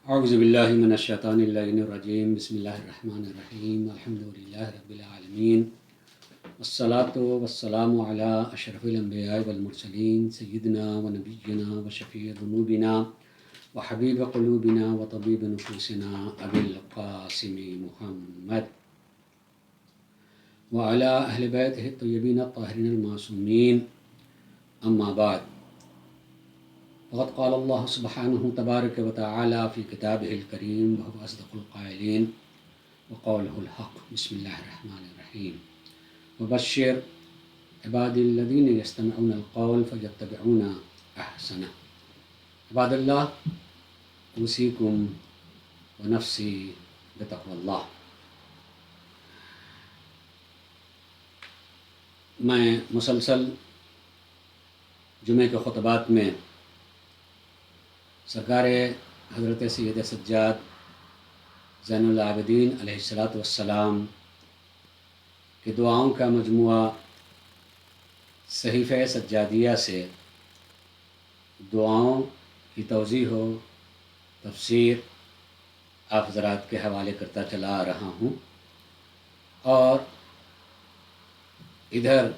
اعوذ باللہ من الشیطان اللعین الرجیم بسم اللہ الرحمن الرحیم الحمد للہ رب العالمین والصلاة والسلام علی اشرف الانبیاء والمرسلین سیدنا و نبینا و شفیع ذنوبنا و حبیب قلوبنا و طبیب نفوسنا ابی القاسم محمد وعلی اہل بیتہ الطیبین الطاہرین المعصومین اما بعد وقد قال اللہ سبحانہ تبارک و تعالی فی کتابہ الکریم وهو اصدق القائلین وقولہ الحق بسم اللہ الرحمن الرحیم وبشر عباد الذین یستمعون القول فیتبعون احسنہ۔ عباد اللہ، اوصیکم ونفسی بتقوی اللہ۔ میں مسلسل جمعہ کے خطبات میں سرکار حضرت سید سجاد زین العابدین علیہ الصلاۃ والسلام کی دعاؤں کا مجموعہ صحیفہ سجادیہ سے دعاؤں کی توضیح و تفسیر آپ حضرات کے حوالے کرتا چلا آ رہا ہوں، اور ادھر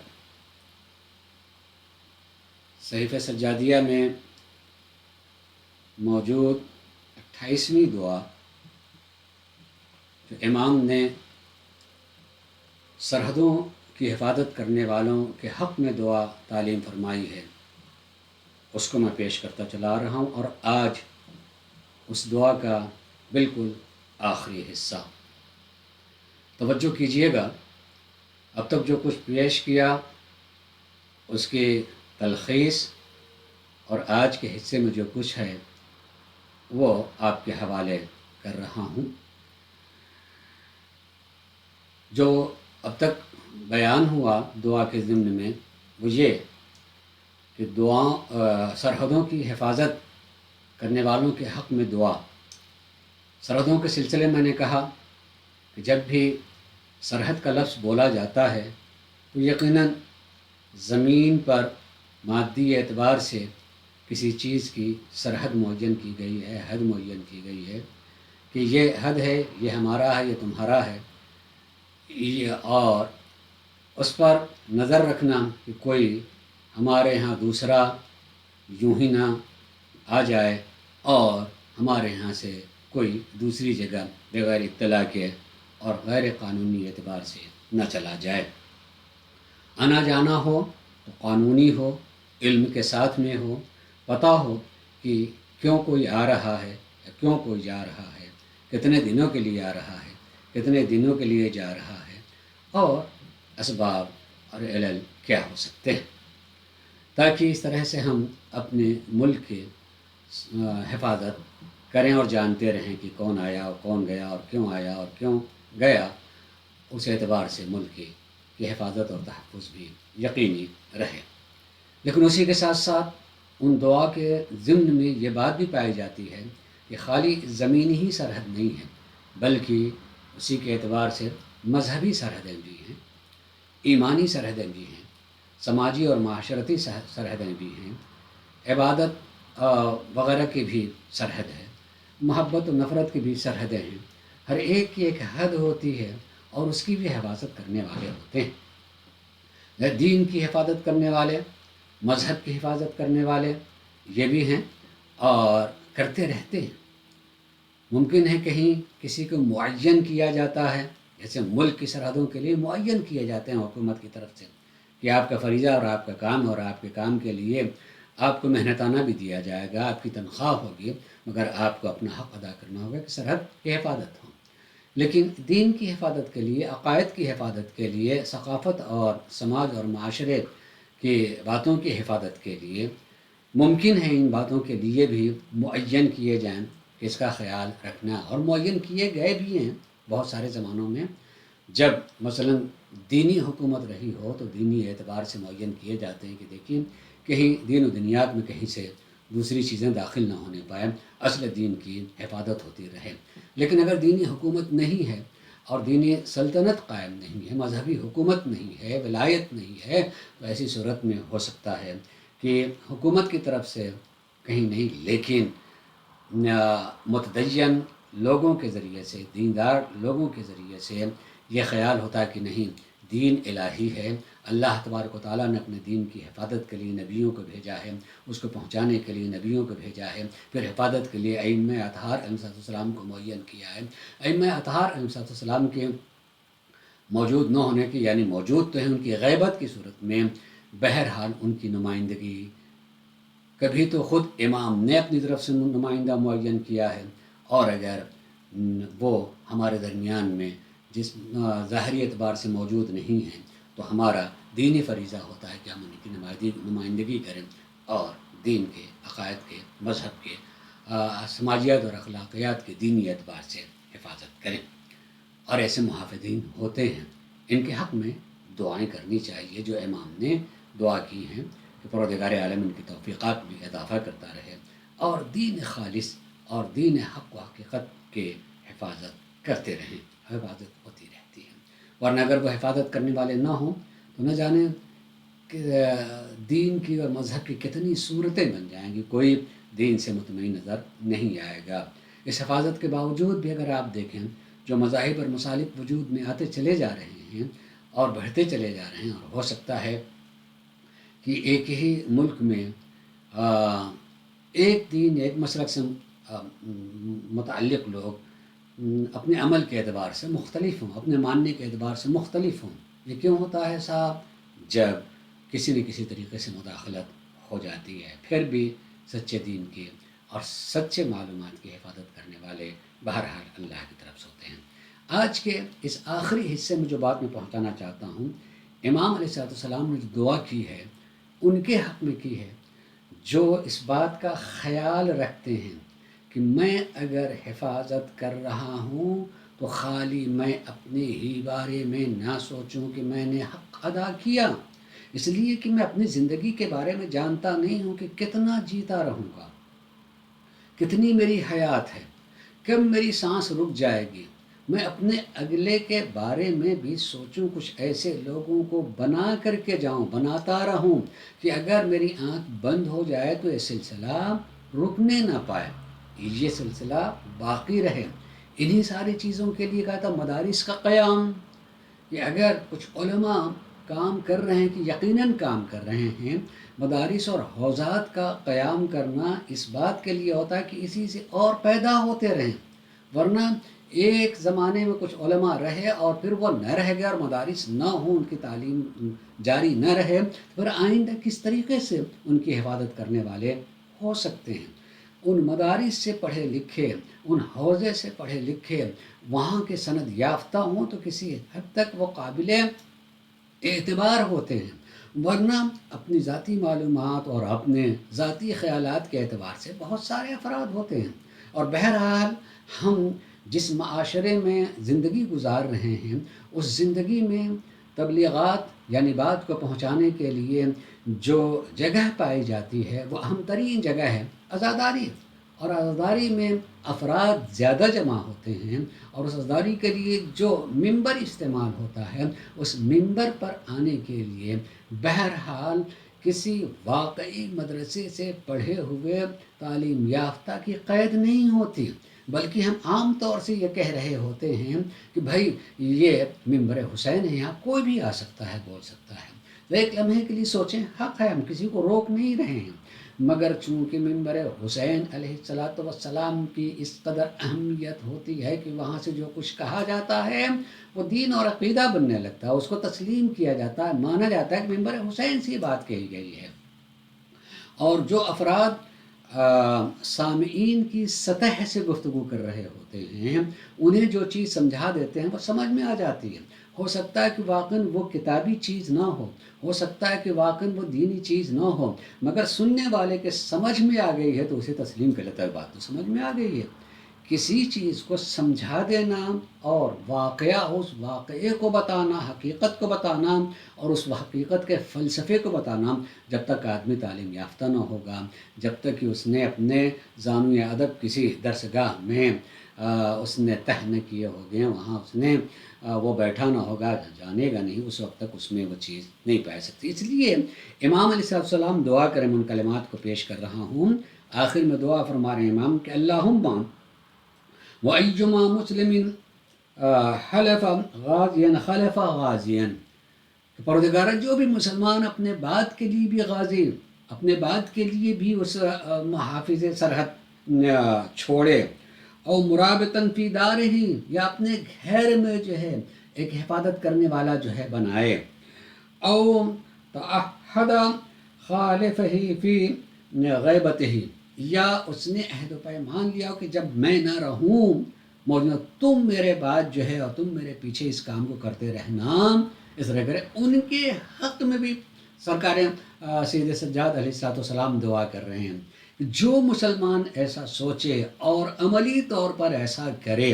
صحیفہ سجادیہ میں موجود 28ویں دعا جو امام نے سرحدوں کی حفاظت کرنے والوں کے حق میں دعا تعلیم فرمائی ہے، اس کو میں پیش کرتا چلا آ رہا ہوں، اور آج اس دعا کا بالکل آخری حصہ۔ توجہ کیجئے گا، اب تک جو کچھ پیش کیا اس کی تلخیص اور آج کے حصے میں جو کچھ ہے وہ آپ کے حوالے کر رہا ہوں۔ جو اب تک بیان ہوا دعا کے ضمن میں وہ یہ کہ سرحدوں کی حفاظت کرنے والوں کے حق میں دعا۔ سرحدوں کے سلسلے میں نے کہا کہ جب بھی سرحد کا لفظ بولا جاتا ہے تو یقیناً زمین پر مادی اعتبار سے کسی چیز کی سرحد معین کی گئی ہے، حد معین کی گئی ہے کہ یہ حد ہے، یہ ہمارا ہے، یہ تمہارا ہے، اور اس پر نظر رکھنا کہ کوئی ہمارے ہاں دوسرا یوں ہی نہ آ جائے اور ہمارے ہاں سے کوئی دوسری جگہ بغیر اطلاع کے اور غیر قانونی اعتبار سے نہ چلا جائے۔ آنا جانا ہو تو قانونی ہو، علم کے ساتھ میں ہو، پتہ ہو کہ کیوں کوئی آ رہا ہے یا کیوں کوئی جا رہا ہے، کتنے دنوں کے لیے آ رہا ہے، کتنے دنوں کے لیے جا رہا ہے، اور اسباب اور علل کیا ہو سکتے ہیں، تاکہ اس طرح سے ہم اپنے ملک کی حفاظت کریں اور جانتے رہیں کہ کون آیا اور کون گیا اور کیوں آیا اور کیوں گیا۔ اس اعتبار سے ملک کی حفاظت اور تحفظ بھی یقینی رہے۔ لیکن اسی کے ساتھ ساتھ ان دعا کے ضمن میں یہ بات بھی پائی جاتی ہے کہ خالی زمینی ہی سرحد نہیں ہے، بلکہ اسی کے اعتبار سے مذہبی سرحدیں بھی ہیں، ایمانی سرحدیں بھی ہیں، سماجی اور معاشرتی سرحدیں بھی ہیں، عبادت وغیرہ کی بھی سرحد ہے، محبت و نفرت کی بھی سرحدیں ہیں۔ ہر ایک کی ایک حد ہوتی ہے اور اس کی بھی حفاظت کرنے والے ہوتے ہیں۔ دین کی حفاظت کرنے والے، مذہب کی حفاظت کرنے والے یہ بھی ہیں اور کرتے رہتے ہیں۔ ممکن ہے کہیں کسی کو معین کیا جاتا ہے، جیسے ملک کی سرحدوں کے لیے معین کیے جاتے ہیں حکومت کی طرف سے کہ آپ کا فریضہ اور آپ کا کام، اور آپ کے کام کے لیے آپ کو محنتانہ بھی دیا جائے گا، آپ کی تنخواہ ہوگی، مگر آپ کو اپنا حق ادا کرنا ہوگا کہ سرحد کی حفاظت ہو۔ لیکن دین کی حفاظت کے لیے، عقائد کی حفاظت کے لیے، ثقافت اور سماج اور معاشرے کی باتوں کی حفاظت کے لیے ممکن ہے ان باتوں کے لیے بھی معین کیے جائیں کہ اس کا خیال رکھنا، اور معین کیے گئے بھی ہیں بہت سارے زمانوں میں۔ جب مثلا دینی حکومت رہی ہو تو دینی اعتبار سے معین کیے جاتے ہیں کہ دیکھیں کہیں دین و دنیات میں کہیں سے دوسری چیزیں داخل نہ ہونے پائیں، اصل دین کی حفاظت ہوتی رہے۔ لیکن اگر دینی حکومت نہیں ہے اور دینی سلطنت قائم نہیں ہے، مذہبی حکومت نہیں ہے، ولایت نہیں ہے، تو ایسی صورت میں ہو سکتا ہے کہ حکومت کی طرف سے کہیں نہیں لیکن متدین لوگوں کے ذریعے سے، دیندار لوگوں کے ذریعے سے یہ خیال ہوتا ہے کہ نہیں، دین الہی ہے، اللہ تبارک و تعالیٰ نے اپنے دین کی حفاظت کے لیے نبیوں کو بھیجا ہے، اس کو پہنچانے کے لیے نبیوں کو بھیجا ہے، پھر حفاظت کے لیے ائمہ اطہار علیہ السلام کو معین کیا ہے۔ ائمہ اطہار علیہ السلام کے موجود نہ ہونے کی، یعنی موجود تو ہیں، ان کی غیبت کی صورت میں بہرحال ان کی نمائندگی کبھی تو خود امام نے اپنی طرف سے نمائندہ معین کیا ہے، اور اگر وہ ہمارے درمیان میں جس ظاہری اعتبار سے موجود نہیں ہیں تو ہمارا دینی فریضہ ہوتا ہے کہ ہم ان کی نمائندگی کریں اور دین کے، عقائد کے، مذہب کے، سماجیات اور اخلاقیات کے دینی اعتبار سے حفاظت کریں۔ اور ایسے محافظین ہوتے ہیں، ان کے حق میں دعائیں کرنی چاہیے، جو امام نے دعا کی ہیں کہ پروردگار عالم ان کی توفیقات بھی اضافہ کرتا رہے اور دین خالص اور دین حق و حقیقت کے حفاظت کرتے رہیں، حفاظت ہوتی رہتی ہے۔ ورنہ اگر وہ حفاظت کرنے والے نہ ہوں تو نہ جانے کہ دین کی اور مذہب کی کتنی صورتیں بن جائیں گی، کوئی دین سے مطمئن نظر نہیں آئے گا۔ اس حفاظت کے باوجود بھی اگر آپ دیکھیں، جو مذاہب اور مسالک وجود میں آتے چلے جا رہے ہیں اور بڑھتے چلے جا رہے ہیں، اور ہو سکتا ہے کہ ایک ہی ملک میں ایک دین، ایک مسلک سے متعلق لوگ اپنے عمل کے اعتبار سے مختلف ہوں، اپنے ماننے کے اعتبار سے مختلف ہوں۔ یہ کیوں ہوتا ہے صاحب؟ جب کسی نہ کسی طریقے سے مداخلت ہو جاتی ہے، پھر بھی سچے دین کے اور سچے معلومات کی حفاظت کرنے والے بہرحال اللہ کی طرف سے ہوتے ہیں۔ آج کے اس آخری حصے میں جو بات میں پہنچانا چاہتا ہوں، امام علیہ السلام نے جو دعا کی ہے ان کے حق میں کی ہے، جو اس بات کا خیال رکھتے ہیں کہ میں اگر حفاظت کر رہا ہوں تو خالی میں اپنے ہی بارے میں نہ سوچوں کہ میں نے حق ادا کیا، اس لیے کہ میں اپنی زندگی کے بارے میں جانتا نہیں ہوں کہ کتنا جیتا رہوں گا، کتنی میری حیات ہے، کب میری سانس رک جائے گی۔ میں اپنے اگلے کے بارے میں بھی سوچوں، کچھ ایسے لوگوں کو بنا کر کے جاؤں، بناتا رہوں کہ اگر میری آنکھ بند ہو جائے تو یہ سلسلہ رکنے نہ پائے، یہ سلسلہ باقی رہے۔ انہی ساری چیزوں کے لیے کہا تھا مدارس کا قیام، کہ اگر کچھ علماء کام کر رہے ہیں، کہ یقیناً کام کر رہے ہیں، مدارس اور حوزات کا قیام کرنا اس بات کے لیے ہوتا ہے کہ اسی سے اور پیدا ہوتے رہیں، ورنہ ایک زمانے میں کچھ علماء رہے اور پھر وہ نہ رہ گئے اور مدارس نہ ہوں، ان کی تعلیم جاری نہ رہے، پھر آئندہ کس طریقے سے ان کی حفاظت کرنے والے ہو سکتے ہیں؟ ان مدارس سے پڑھے لکھے، ان حوزے سے پڑھے لکھے وہاں کے سند یافتہ ہوں تو کسی حد تک وہ قابل اعتبار ہوتے ہیں، ورنہ اپنی ذاتی معلومات اور اپنے ذاتی خیالات کے اعتبار سے بہت سارے افراد ہوتے ہیں۔ اور بہرحال ہم جس معاشرے میں زندگی گزار رہے ہیں، اس زندگی میں تبلیغات یعنی بات کو پہنچانے کے لیے جو جگہ پائی جاتی ہے وہ اہم ترین جگہ ہے عزاداری، اور عزاداری میں افراد زیادہ جمع ہوتے ہیں، اور اس عزاداری کے لیے جو ممبر استعمال ہوتا ہے، اس ممبر پر آنے کے لیے بہرحال کسی واقعی مدرسے سے پڑھے ہوئے تعلیم یافتہ کی قید نہیں ہوتی، بلکہ ہم عام طور سے یہ کہہ رہے ہوتے ہیں کہ بھائی یہ ممبر حسین ہے، یہاں کوئی بھی آ سکتا ہے، بول سکتا ہے۔ تو ایک لمحے کے لیے سوچیں، حق ہے، ہم کسی کو روک نہیں رہے ہیں، مگر چونکہ ممبر حسین علیہ السلام کی اس قدر اہمیت ہوتی ہے کہ وہاں سے جو کچھ کہا جاتا ہے وہ دین اور عقیدہ بننے لگتا ہے، اس کو تسلیم کیا جاتا ہے، مانا جاتا ہے کہ ممبر حسین سے بات کہی گئی ہے۔ اور جو افراد سامعین کی سطح سے گفتگو کر رہے ہوتے ہیں، انہیں جو چیز سمجھا دیتے ہیں وہ سمجھ میں آ جاتی ہے۔ ہو سکتا ہے کہ واقعاً وہ کتابی چیز نہ ہو سکتا ہے کہ واقعاً وہ دینی چیز نہ ہو، مگر سننے والے کے سمجھ میں آ گئی ہے تو اسے تسلیم کر لیتا ہے، بات تو سمجھ میں آ گئی ہے۔ کسی چیز کو سمجھا دینا اور اس واقعے کو بتانا، حقیقت کو بتانا اور اس حقیقت کے فلسفے کو بتانا، جب تک آدمی تعلیم یافتہ نہ ہوگا، جب تک کہ اس نے اپنے زانوی ادب کسی درسگاہ میں اس نے تہ نہ کیے ہوگے، وہاں اس نے وہ بیٹھا نہ ہوگا، جانے گا نہیں، اس وقت تک اس میں وہ چیز نہیں پا سکتی۔ اس لیے امام علیہ السلام دعا کریں، ان کلمات کو پیش کر رہا ہوں، آخر میں دعا فرما رہے ہیں امام کہ اللہم وَأَيُّمَا مُسْلِمٍ حلف غازین خلف غازین، کہ پروردگارہ جو بھی مسلمان اپنے بات کے لیے بھی غازی، اپنے بات کے لیے بھی اس محافظ سرحد چھوڑے، اور مرابطاً فی دارہ، یا اپنے گھر میں جو ہے ایک حفاظت کرنے والا جو ہے بنائے، او تعہد خالفہ فی غیبتہ، یا اس نے عہد و پیمان لیا کہ جب میں نہ رہوں موجود تم میرے بعد جو ہے اور تم میرے پیچھے اس کام کو کرتے رہنا، اس طرح کرے۔ ان کے حق میں بھی سرکار سید سجاد علیہ السلام دعا کر رہے ہیں کہ جو مسلمان ایسا سوچے اور عملی طور پر ایسا کرے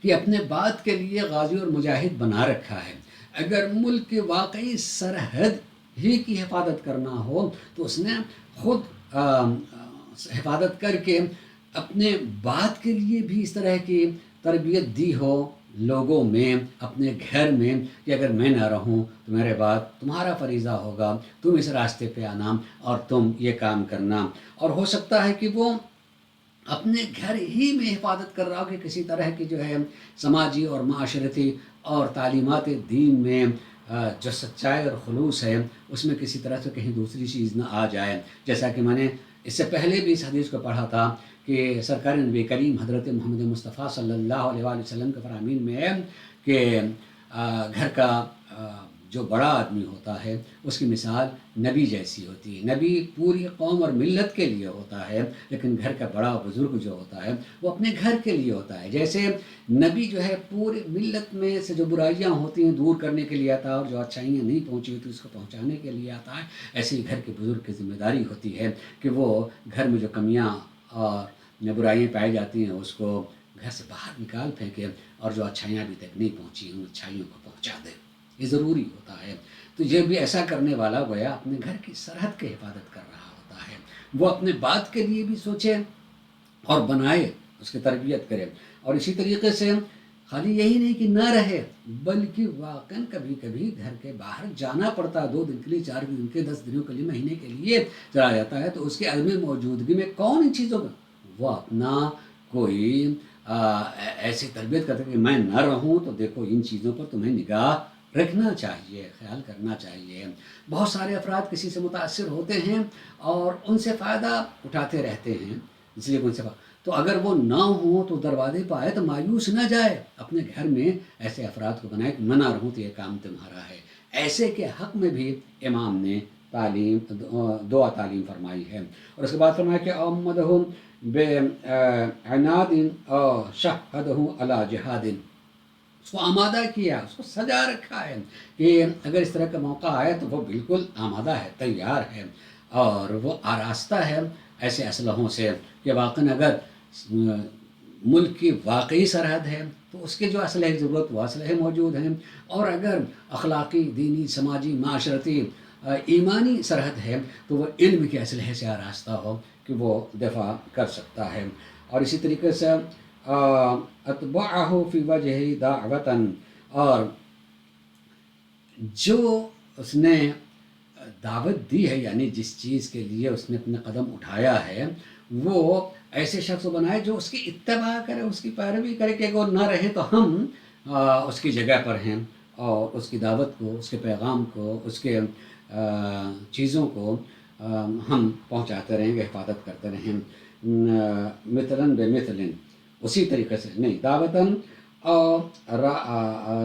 کہ اپنے بات کے لیے غازی اور مجاہد بنا رکھا ہے، اگر ملک کی واقعی سرحد ہی کی حفاظت کرنا ہو تو اس نے خود حفاظت کر کے اپنے بات کے لیے بھی اس طرح کی تربیت دی ہو لوگوں میں، اپنے گھر میں، کہ اگر میں نہ رہوں تو میرے بعد تمہارا فریضہ ہوگا، تم اس راستے پہ آنا اور تم یہ کام کرنا۔ اور ہو سکتا ہے کہ وہ اپنے گھر ہی میں حفاظت کر رہا ہو کہ کسی طرح کی جو ہے سماجی اور معاشرتی اور تعلیمات دین میں جو سچائی اور خلوص ہے اس میں کسی طرح سے کہیں دوسری چیز نہ آ جائے، جیسا کہ میں نے اس سے پہلے بھی اس حدیث کو پڑھا تھا کہ سرکار نبی کریم حضرت محمد مصطفیٰ صلی اللہ علیہ وآلہ وسلم کے فرامین میں ہے کہ گھر کا جو بڑا آدمی ہوتا ہے اس کی مثال نبی جیسی ہوتی ہے۔ نبی پوری قوم اور ملت کے لیے ہوتا ہے، لیکن گھر کا بڑا بزرگ جو ہوتا ہے وہ اپنے گھر کے لیے ہوتا ہے۔ جیسے نبی جو ہے پوری ملت میں سے جو برائیاں ہوتی ہیں دور کرنے کے لیے آتا ہے، اور جو اچھائیاں نہیں پہنچی ہوتی اس کو پہنچانے کے لیے آتا ہے، ایسے ہی گھر کے بزرگ کی ذمہ داری ہوتی ہے کہ وہ گھر میں جو کمیاں اور برائیاں پائی جاتی ہیں اس کو گھر سے باہر نکال پھینکے، اور جو اچھائیاں ابھی تک نہیں پہنچی ان اچھائیوں کو پہنچا دے، یہ ضروری ہوتا ہے۔ تو یہ بھی ایسا کرنے والا گویا اپنے گھر کی سرحد کی حفاظت کر رہا ہوتا ہے، وہ اپنے بات کے لیے بھی سوچے اور بنائے، اس کی تربیت کرے، اور اسی طریقے سے خالی یہی نہیں کہ نہ رہے بلکہ واقعاً کبھی کبھی گھر کے باہر جانا پڑتا ہے، 2 دن کے لیے، 4 دن کے، 10 دنوں کے لیے، مہینے کے لیے چلا جاتا ہے، تو اس کے عدم موجودگی میں کون ان چیزوں میں وہ اپنا کوئی ایسی تربیت کرتا ہے کہ میں نہ رہوں تو دیکھو ان چیزوں پر تمہیں نگاہ رکھنا چاہیے، خیال کرنا چاہیے۔ بہت سارے افراد کسی سے متاثر ہوتے ہیں اور ان سے فائدہ اٹھاتے رہتے ہیں، اس لیے ان سے تو اگر وہ نہ ہوں تو دروازے پہ آئے تو مایوس نہ جائے، اپنے گھر میں ایسے افراد کو بنائے کہ میں نہ رہوں تو یہ کام تمہارا ہے۔ ایسے کے حق میں بھی امام نے تعلیم دعا تعلیم فرمائی ہے، اور اس کے بعد فرمایا کہ امدہم بے عناد شہدہ علی جہاد، اس کو آمادہ کیا، اس کو سجا رکھا ہے کہ اگر اس طرح کا موقع آئے تو وہ بالکل آمادہ ہے، تیار ہے، اور وہ آراستہ ہے ایسے اسلحوں سے کہ واقعاً اگر ملک کی واقعی سرحد ہے تو اس کے جو اسلحے کی ضرورت وہ اسلحے موجود ہیں، اور اگر اخلاقی، دینی، سماجی، معاشرتی، ایمانی سرحد ہے تو وہ علم کے اسلحے سے آراستہ ہو کہ وہ دفاع کر سکتا ہے۔ اور اسی طریقے سے اتبعہ فی وجہ دعوتاً، اور جو اس نے دعوت دی ہے، یعنی جس چیز کے لیے اس نے اپنا قدم اٹھایا ہے، وہ ایسے شخص بنائے جو اس کی اتباع کرے، اس کی پیروی کرے کہ اگر نہ رہے تو ہم اس کی جگہ پر ہیں اور اس کی دعوت کو، اس کے پیغام کو، اس کے چیزوں کو ہم پہنچاتے رہیں گے، حفاظت کرتے رہیں، مثلاً بے مثلاً، اسی طریقے سے نہیں دعوتاً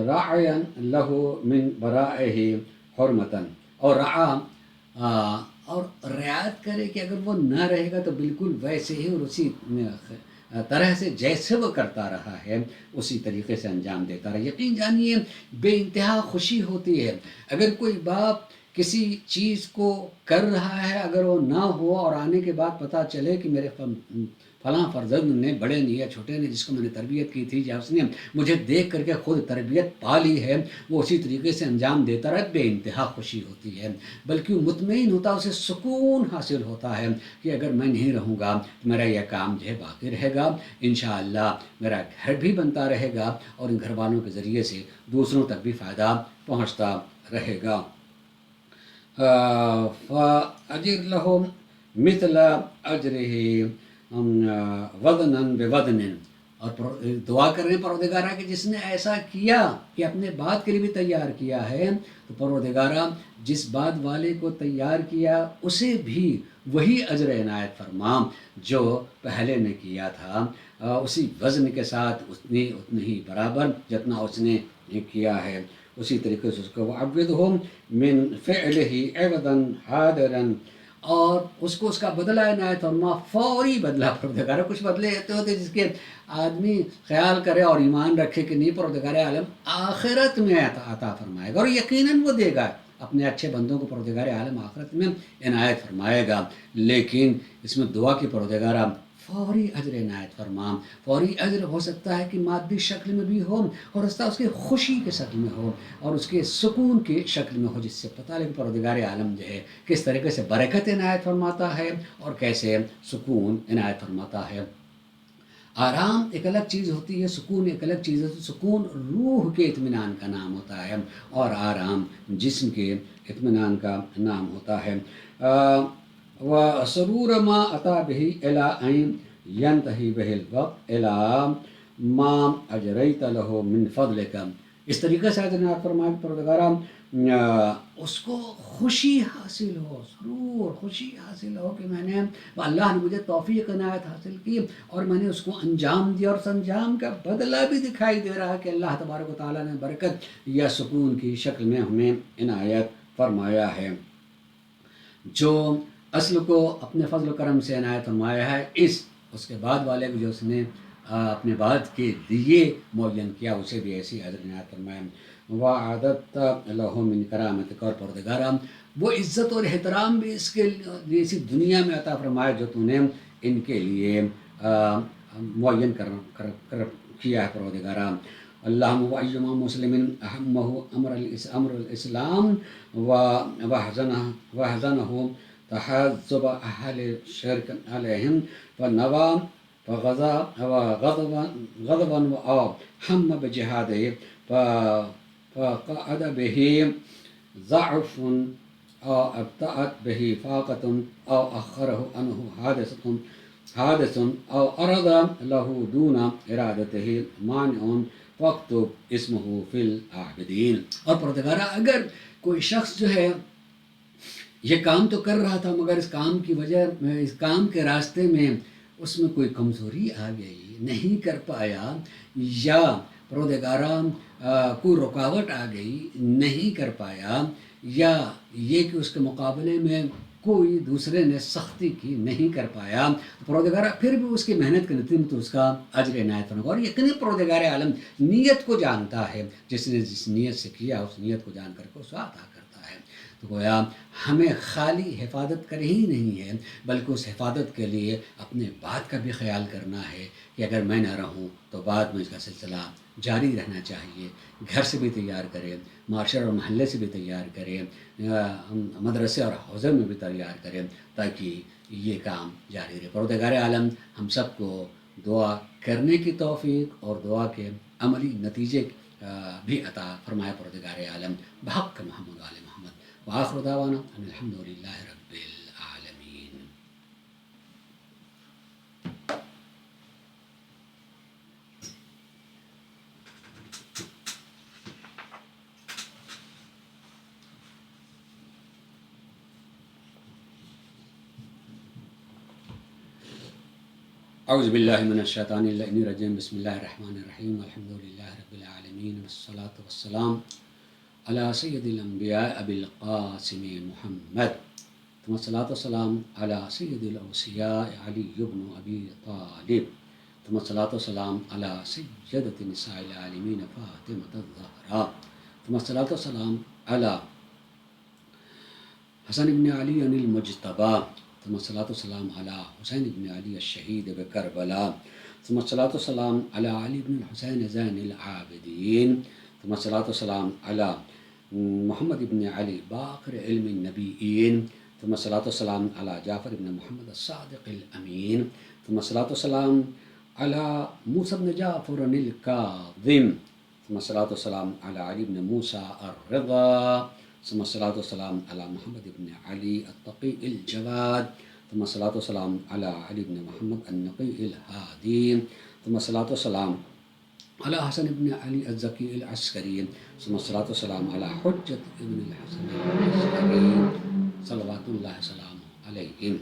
راعیاً لہو من برائہ حرمتاً، اور اور رعایت کرے کہ اگر وہ نہ رہے گا تو بالکل ویسے ہی اور اسی طرح سے جیسے وہ کرتا رہا ہے اسی طریقے سے انجام دیتا رہا۔ یقین جانیے بے انتہا خوشی ہوتی ہے اگر کوئی باپ کسی چیز کو کر رہا ہے، اگر وہ نہ ہو اور آنے کے بعد پتہ چلے کہ میرے فلاں فرزند نے، بڑے نے یا چھوٹے نے، جس کو میں نے تربیت کی تھی یا اس نے مجھے دیکھ کر کے خود تربیت پا لی ہے، وہ اسی طریقے سے انجام دیتا رہا، بے انتہا خوشی ہوتی ہے، بلکہ وہ مطمئن ہوتا، اسے سکون حاصل ہوتا ہے کہ اگر میں نہیں رہوں گا تو میرا یہ کام جو ہے باقی رہے گا، انشاءاللہ میرا گھر بھی بنتا رہے گا اور ان گھر والوں کے ذریعے سے دوسروں تک بھی فائدہ پہنچتا رہے گا۔ فَأَجِرْ لَهُمْ مثل اجرہ وزناً بوزن، اور دعا کر رہے ہیں پروردگارہ کہ جس نے ایسا کیا کہ اپنے بعد کے لیے بھی تیار کیا ہے، تو پروردگارہ جس بعد والے کو تیار کیا اسے بھی وہی اجر عنایت فرما جو پہلے نے کیا تھا، اسی وزن کے ساتھ اتنی ہی برابر جتنا اس نے کیا ہے، اسی طریقے سے اس کو وعوضہم من فعلہ عوضا حاضرا، اور اس کو اس کا بدلہ عنایت فرما، فوری بدلہ۔ پروردگار کچھ بدلے ایسے ہوتے جس کے آدمی خیال کرے اور ایمان رکھے کہ نہیں پروردگار عالم آخرت میں عطا فرمائے گا، اور یقیناً وہ دے گا اپنے اچھے بندوں کو، پروردگار عالم آخرت میں عنایت فرمائے گا۔ لیکن اس میں دعا کی پروردگار فوری اجر عنایت فرما۔ فوری اجر ہو سکتا ہے کہ مادی شکل میں بھی ہو، اور رستہ اس کے خوشی کے شکل میں ہو اور اس کے سکون کی شکل میں ہو، جس سے پتہ لگے پروردگار عالم جو ہے کس طریقے سے برکت عنایت فرماتا ہے اور کیسے سکون عنایت فرماتا ہے۔ آرام ایک الگ چیز ہوتی ہے، سکون ایک الگ چیز ہے۔ سکون روح کے اطمینان کا نام ہوتا ہے، اور آرام جسم کے اطمینان کا نام ہوتا ہے۔ وَسُرُورَ مَا أَتَى بِهِ إِلَىٰ أَن يَنْتَهِي بِهِ الْوَقْتُ إِلَىٰ مَا أَجْرَيْتَ لَهُ مِنْ فَضْلِكَ۔ اس طریقے سے حضرت فرمائے پروردگارہ اس کو خوشی حاصل ہو، سرور خوشی حاصل ہو کہ میں نے، اللہ نے مجھے توفیق عنایت حاصل کی اور میں نے اس کو انجام دیا، اور اس انجام کا بدلہ بھی دکھائی دے رہا ہے کہ اللہ تبارک و تعالیٰ نے برکت یا سکون کی شکل میں ہمیں عنایت فرمایا ہے۔ جو اصل کو اپنے فضل و کرم سے عنایت فرمایا ہے، اس کے بعد والے کو جو اس نے اپنے بعد کے لیے معین کیا اسے بھی ایسی اجر عنایت فرمایا۔ وَعَدَدْتَ لَهُ مِنْ كَرَامَتِكَ، اور پروردگارہ وہ عزت اور احترام بھی اس کے لیے اسی دنیا میں عطا فرمائے جو تو نے ان کے لیے معین کر کیا ہے پروردگارہ۔ اللہم وَأَيُّمَا مُسْلِمٍ أَهَمَّهُ أمر الإسلام وَحَزَنَهُ تحزب أهل الشرك عليهم فنوى غضبا أو هم بجهاده فقعد به ضعف أو ابتعت به فاقة أو أخره عنه حادث أو أراد له دون إرادته مانع فاكتب اسمه في العابدين۔ اور پروردگارہ اگر کوئی شخص جو ہے یہ کام تو کر رہا تھا مگر اس کام کی وجہ اس کام کے راستے میں اس میں کوئی کمزوری آ گئی، نہیں کر پایا، یا پروردگارہ کوئی رکاوٹ آ گئی نہیں کر پایا، یا یہ کہ اس کے مقابلے میں کوئی دوسرے نے سختی کی نہیں کر پایا، پروردگارہ پھر بھی اس کی محنت کے نتیجے میں تو اس کا اجر عنایت فرمائے گا۔ اور یقیناً پروردگار عالم نیت کو جانتا ہے، جس نے جس نیت سے کیا اس نیت کو جان کر کے اس کو عطا کرتا ہے۔ تو گویا ہمیں خالی حفاظت کر ہی نہیں ہے بلکہ اس حفاظت کے لیے اپنے بعد کا بھی خیال کرنا ہے کہ اگر میں نہ رہوں تو بعد میں اس کا سلسلہ جاری رہنا چاہیے۔ گھر سے بھی تیار کرے، معاشرے اور محلے سے بھی تیار کرے، مدرسے اور حوزے میں بھی تیار کرے تاکہ یہ کام جاری رہے۔ پروردگار عالم ہم سب کو دعا کرنے کی توفیق اور دعا کے عملی نتیجے بھی عطا فرمائے پروردگار عالم بحق محمد علیہ محمد۔ وآخر دعوانا ان الحمد للہ رب العالمین۔ اعوذ باللہ من الشیطان اللعین الرجیم، بسم اللہ الرحمن الرحیم، الحمد للہ رب العالمین، والصلاة والسلام علی سید الانبیاء ابی القاسم محمد، ثم الصلاة والسلام علی سید الاوصیاء علی بن ابی طالب، ثم الصلاة والسلام علی سیدۃ نساء العالمین فاطمۃ الزہراء، ثم الصلاة والسلام علی حسن بن علی المجتبی، ثم الصلاة والسلام علی حسین بن علی الشہید بکربلا، ثم الصلاة والسلام علی علی بن الحسین زین العابدین، ثم الصلاة والسلام علی محمد بن علی باقر علم النبیین، ثم الصلاة والسلام علی جعفر بن محمد الصادق الامین، ثم الصلاة والسلام علی موسیٰ بن جعفر الکاظم، ثم الصلاة والسلام علی علی بن موسیٰ الرضا، ثم الصلاة والسلام علی محمد بن علی التقی الجواد، ثم الصلاة والسلام على علي بن محمد النقي الهادي ثم الصلاة والسلام على حسن بن علي الزكي العسكري ثم الصلاة والسلام على حجة ابن الحسن العسكري صلوات الله وسلامه عليهم.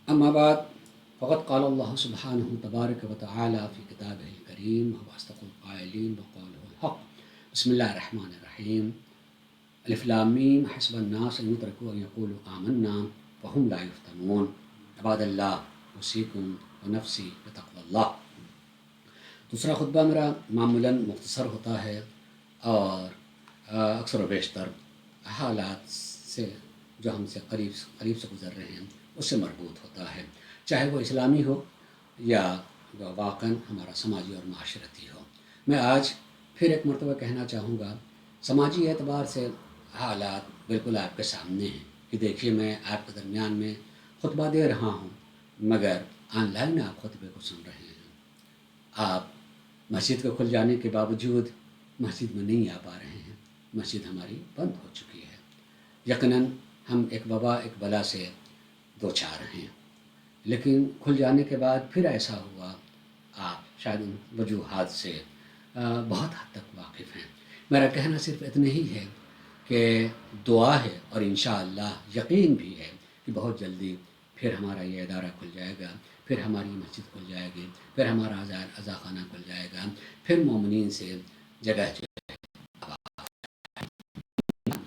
أما بعد، فقد قال الله سبحانه تبارك وتعالى في كتابه الكريم وهو أصدق القائلين وقوله الحق. بسم الله الرحمن الرحيم. الف لام میم حسب الناس ان يتركوا ان يقولوا آمنا وهم لا يفتنون. عباد اللہ اوصیکم ونفسی بتقوی اللہ. دوسرا خطبہ میرا معمولاً مختصر ہوتا ہے اور اکثر و بیشتر حالات سے جو ہم سے قریب سے گزر رہے ہیں اس سے مربوط ہوتا ہے، چاہے وہ اسلامی ہو یا واقعاً ہمارا سماجی اور معاشرتی ہو. میں آج پھر ایک مرتبہ کہنا چاہوں گا، سماجی اعتبار سے حالات بالکل آپ کے سامنے ہیں کہ دیکھیے میں آپ کے درمیان میں خطبہ دے رہا ہوں مگر آن لائن آپ خطبے کو سن رہے ہیں. آپ مسجد کے کھل جانے کے باوجود مسجد میں نہیں آ پا رہے ہیں، مسجد ہماری بند ہو چکی ہے. یقیناً ہم ایک وبا ایک بلا سے دو چار ہیں، لیکن کھل جانے کے بعد پھر ایسا ہوا. آپ شاید ان وجوہات سے بہت حد تک واقف ہیں. میرا کہنا صرف اتنا ہی ہے کہ دعا ہے اور انشاءاللہ یقین بھی ہے کہ بہت جلدی پھر ہمارا یہ ادارہ کھل جائے گا، پھر ہماری مسجد کھل جائے گی، پھر ہمارا عزاخانہ کھل جائے گا، پھر مومنین سے جگہ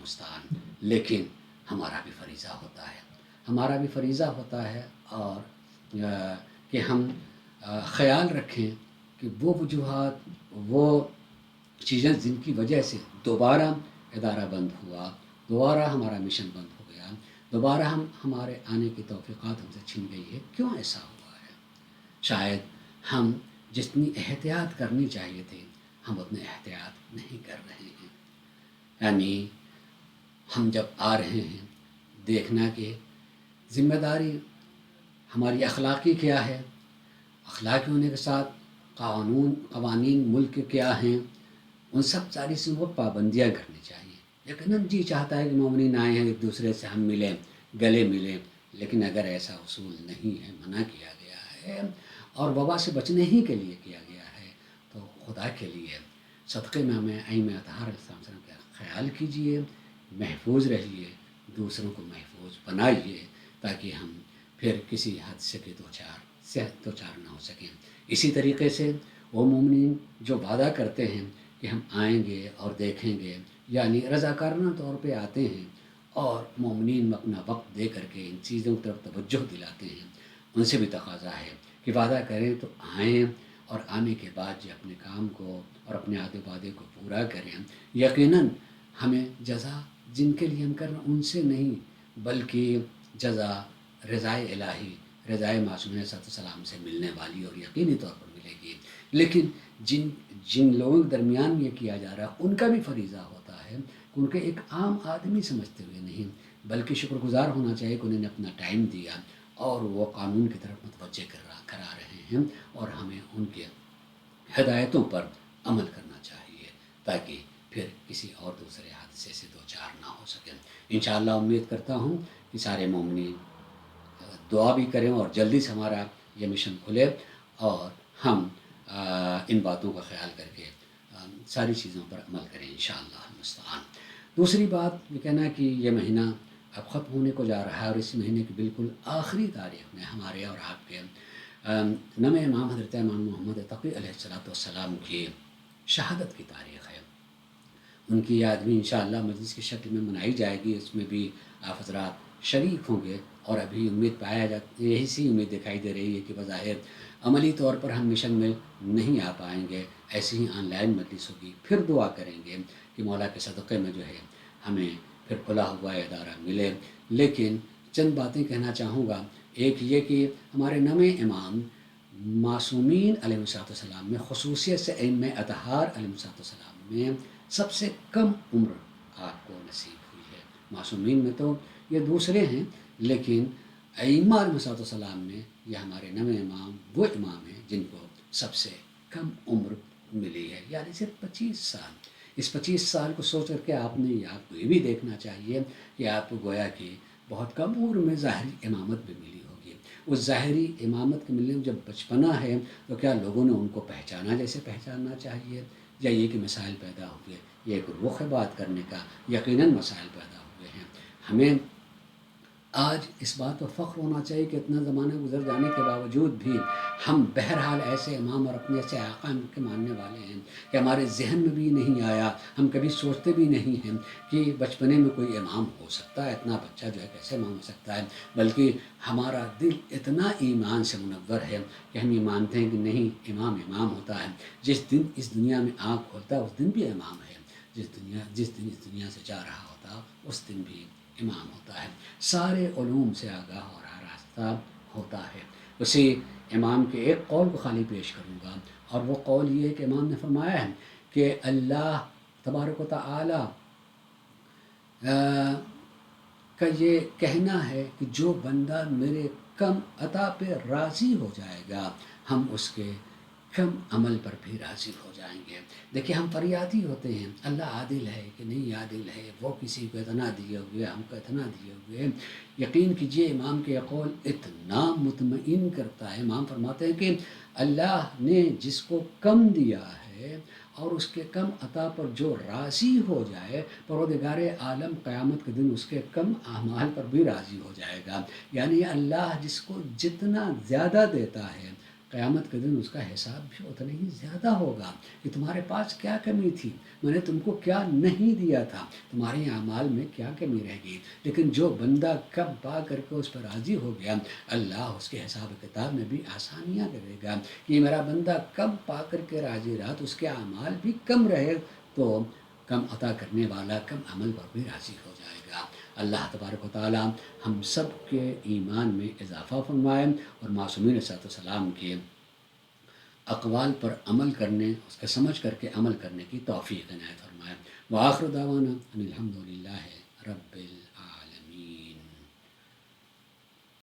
مستعان. لیکن ہمارا بھی فریضہ ہوتا ہے اور کہ ہم خیال رکھیں کہ وہ وجوہات، وہ چیزیں جن کی وجہ سے دوبارہ ادارہ بند ہوا، دوبارہ ہمارا مشن بند ہو گیا، دوبارہ ہمارے آنے کی توفیقات ہم سے چھن گئی ہے، کیوں ایسا ہوا ہے؟ شاید ہم جتنی احتیاط کرنی چاہیے تھی ہم اتنے احتیاط نہیں کر رہے ہیں. یعنی ہم جب آ رہے ہیں دیکھنا کہ ذمہ داری ہماری اخلاقی کیا ہے، اخلاقی ہونے کے ساتھ قوانین ملک کے کیا ہیں، ان سب ساری چیزوں کو پابندیاں کرنی چاہیے. یقیناً جی چاہتا ہے کہ مومنین آئے ہیں ایک دوسرے سے ہم ملیں، گلے ملیں، لیکن اگر ایسا اصول نہیں ہے، منع کیا گیا ہے اور وبا سے بچنے ہی کے لیے کیا گیا ہے، تو خدا کے لیے صدقے میں ہمیں ائمہ اطہار علیہ السلام کا خیال کیجیے، محفوظ رہیے، دوسروں کو محفوظ بنائیے تاکہ ہم پھر کسی حادثے کے دو چار نہ ہو سکیں. اسی طریقے سے وہ مومنین جو وعدہ کرتے ہیں کہ ہم آئیں گے اور دیکھیں گے، یعنی رضاکارانہ طور پہ آتے ہیں اور مومنین میں اپنا وقت دے کر کے ان چیزوں کی طرف توجہ دلاتے ہیں، ان سے بھی تقاضا ہے کہ وعدہ کریں تو آئیں اور آنے کے بعد جو اپنے کام کو اور اپنے عہد و وعدے کو پورا کریں. یقیناً ہمیں جزا جن کے لیے ہم کر رہے ہیں ان سے نہیں، بلکہ جزا رضائے الہی، رضائے معصوم علیہ السلام سے ملنے والی اور یقینی طور پر ملے گی. لیکن جن لوگوں کے درمیان یہ کیا جا رہا ہے ان کا بھی فریضہ ہوتا ہے کہ ان کے ایک عام آدمی سمجھتے ہوئے نہیں بلکہ شکر گزار ہونا چاہیے کہ انہوں نے اپنا ٹائم دیا اور وہ قانون کی طرف متوجہ کرا رہے ہیں اور ہمیں ان کے ہدایتوں پر عمل کرنا چاہیے تاکہ پھر کسی اور دوسرے حادثے سے دو چار نہ ہو سکیں. انشاءاللہ امید کرتا ہوں کہ سارے مومنین دعا بھی کریں اور جلدی سے ہمارا یہ مشن کھلے اور ہم ان باتوں کا خیال کر کے ساری چیزوں پر عمل کریں انشاءاللہ المستعان. دوسری بات یہ کہنا ہے کہ یہ مہینہ اب ختم ہونے کو جا رہا ہے اور اس مہینے کی بالکل آخری تاریخ میں ہمارے اور آپ کے نم امام حضرت امام محمد تقی علیہ السلام کی شہادت کی تاریخ ہے. ان کی یاد بھی انشاءاللہ مجلس کی شکل میں منائی جائے گی، اس میں بھی آپ حضرات شریک ہوں گے اور ابھی امید یہی سی امید دکھائی دے رہی ہے کہ بظاہر عملی طور پر ہم مشن میں نہیں آ پائیں گے، ایسی ہی آن لائن مجلس ہوگی. پھر دعا کریں گے کہ مولا کے صدقے میں جو ہے ہمیں پھر کھلا ہوا ادارہ ملے. لیکن چند باتیں کہنا چاہوں گا. ایک یہ کہ ہمارے نم امام معصومین علیہ السلام میں خصوصیت سے ائمہ اطہار علیہ السلام میں سب سے کم عمر آپ کو نصیب ہوئی ہے. معصومین میں تو یہ دوسرے ہیں لیکن ائمہ علیہ السلام میں یہ ہمارے نم امام وہ امام ہیں جن کو سب سے کم عمر ملی ہے، یعنی صرف 25 سال. اس 25 سال کو سوچ کر کے آپ کو یہ بھی دیکھنا چاہیے کہ آپ کو گویا کہ بہت کم عمر میں ظاہری امامت بھی ملی ہوگی۔ اس ظاہری امامت کے ملنے میں جب بچپنا ہے تو کیا لوگوں نے ان کو پہچانا جیسے پہچاننا چاہیے، یا یہ کہ مسائل پیدا ہوئے؟ یہ ایک رخ ہے بات کرنے کا، یقیناً مسائل پیدا ہوئے ہیں۔ ہمیں آج اس بات پر فخر ہونا چاہیے کہ اتنا زمانہ گزر جانے کے باوجود بھی ہم بہرحال ایسے امام اور اپنے ایسے آقا کے ماننے والے ہیں کہ ہمارے ذہن میں بھی نہیں آیا، ہم کبھی سوچتے بھی نہیں ہیں کہ بچپنے میں کوئی امام ہو سکتا ہے، اتنا بچہ جو ہے کیسے امام ہو سکتا ہے، بلکہ ہمارا دل اتنا ایمان سے منور ہے کہ ہم یہ مانتے ہیں کہ نہیں، امام امام ہوتا ہے۔ جس دن اس دنیا میں آنکھ کھولتا ہے اس دن بھی امام ہے، جس دن اس دنیا سے جا رہا ہوتا اس دن بھی امام ہوتا ہے، سارے علوم سے آگاہ اور آراستہ ہوتا ہے۔ اسی امام کے ایک قول کو خالی پیش کروں گا، اور وہ قول یہ ہے کہ امام نے فرمایا ہے کہ اللہ تبارک و تعالی کا یہ کہنا ہے کہ جو بندہ میرے کم عطا پہ راضی ہو جائے گا، ہم اس کے کم عمل پر بھی راضی ہو جائیں گے۔ دیکھیے ہم فریادی ہوتے ہیں، اللہ عادل ہے کہ نہیں عادل ہے، وہ کسی کو اتنا دیے ہوئے، ہم کو اتنا دیے ہوئے۔ یقین کیجئے امام کے قول اتنا مطمئن کرتا ہے۔ امام فرماتے ہیں کہ اللہ نے جس کو کم دیا ہے اور اس کے کم عطا پر جو راضی ہو جائے، پروردگار عالم قیامت کے دن اس کے کم اعمال پر بھی راضی ہو جائے گا۔ یعنی اللہ جس کو جتنا زیادہ دیتا ہے، قیامت کے دن اس کا حساب بھی اتنا ہی زیادہ ہوگا کہ تمہارے پاس کیا کمی تھی، میں نے تم کو کیا نہیں دیا تھا، تمہارے اعمال میں کیا کمی رہ گئی۔ لیکن جو بندہ کم پا کر کے اس پر راضی ہو گیا، اللہ اس کے حساب کتاب میں بھی آسانیاں کرے گا۔ یہ میرا بندہ کم پا کر کے راضی رہا تو اس کے اعمال بھی کم رہے تو کم عطا کرنے والا کم عمل پر بھی راضی ہو جائے گا۔ اللہ تبارک و تعالی ہم سب کے ایمان میں اضافہ فرمائے اور معصومین علیہ السلام کے اقوال پر عمل کرنے، اس کا سمجھ کر کے عمل کرنے کی توفیق عنایت فرمائے۔ وآخر دعوانا ان الحمد للہ رب